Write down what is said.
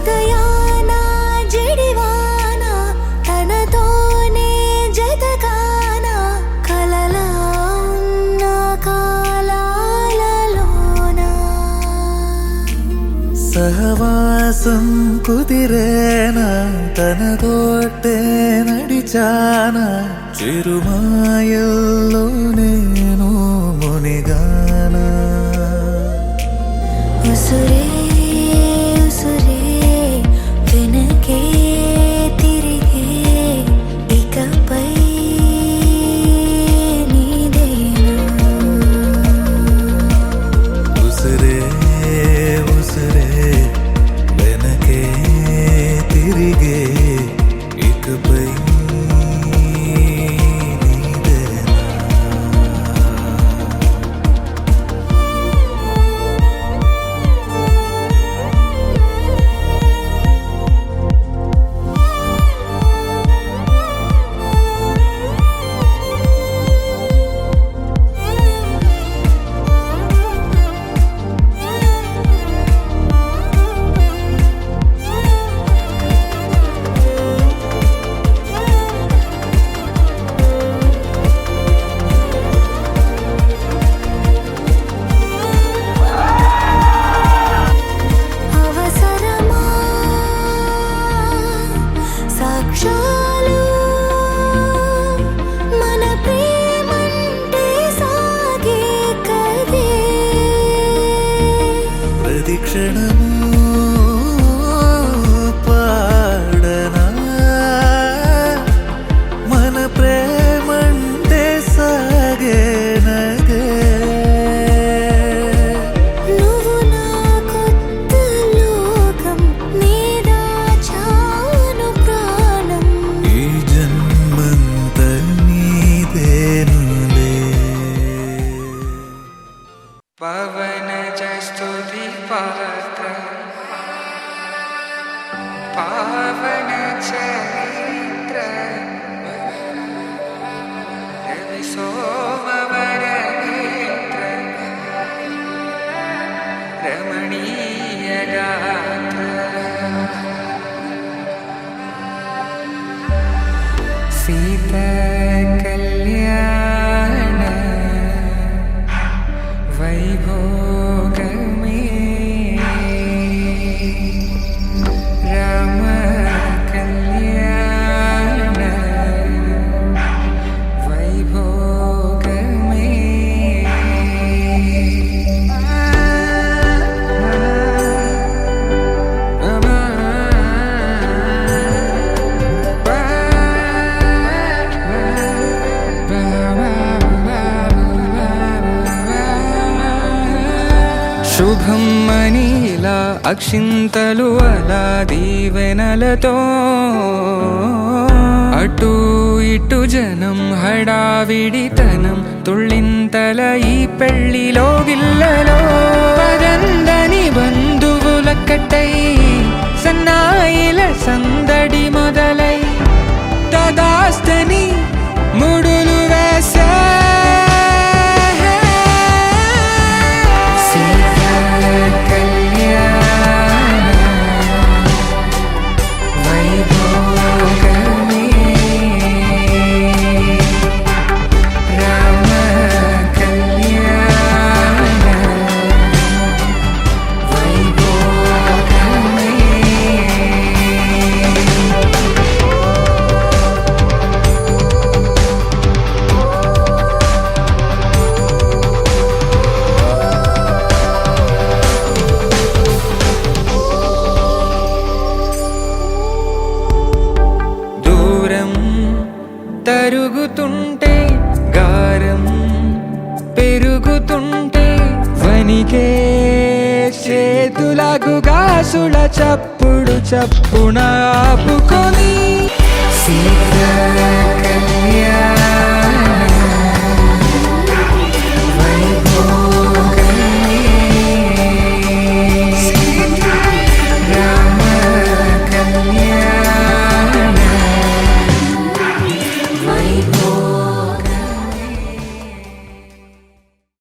ఉదయాన జడివాన తనతోనే జతకాన కలలా ఉన్న కాలాలలోన సహవాసం కుదిరేనా తనతోటే నడిచానా చిరుమాయల్లో నేను మునిగానా ఉసురే ఉసురే వెనకే తిరిగే ఇకపై నీదేనా ఉసురే ఉసురే వెనకే తిరిగే ఇకపై అవసరమా సాక్ష్యాలు మన ప్రేమంటే సాగే కదే ప్రతిక్షణము పాడనా మన ప్రేమంటే సాగేనగే నువ్వు నా కొత్త లోకం నీదా చాను ప్రాణం ఈ జన్మంత నీదేనులే పవనజ స్తుతి పాత్ర పావన చరిత్ర రవి సోమవర నేత్ర రమణీయ గాత్ర సీత కళ్యాణ వైభోగమే రామ కళ్యాణ వైభోగమే శుభం మనీలా అక్షింతలు అలా దీవెనలతో అటు ఇటు జనం హడావిడితనం తుళ్ళింతల ఈ పెళ్లిలో గిల్లలో పదందని బంధువులక్కటై సన్నాయిల సందడి మొదలై తదాస్తని ముడులు వేసే తరుగుతుంటే గారం పెరుగుతుంటే వనికే చేతులకు గాసుల చప్పుడు చప్పున ఆపుకొని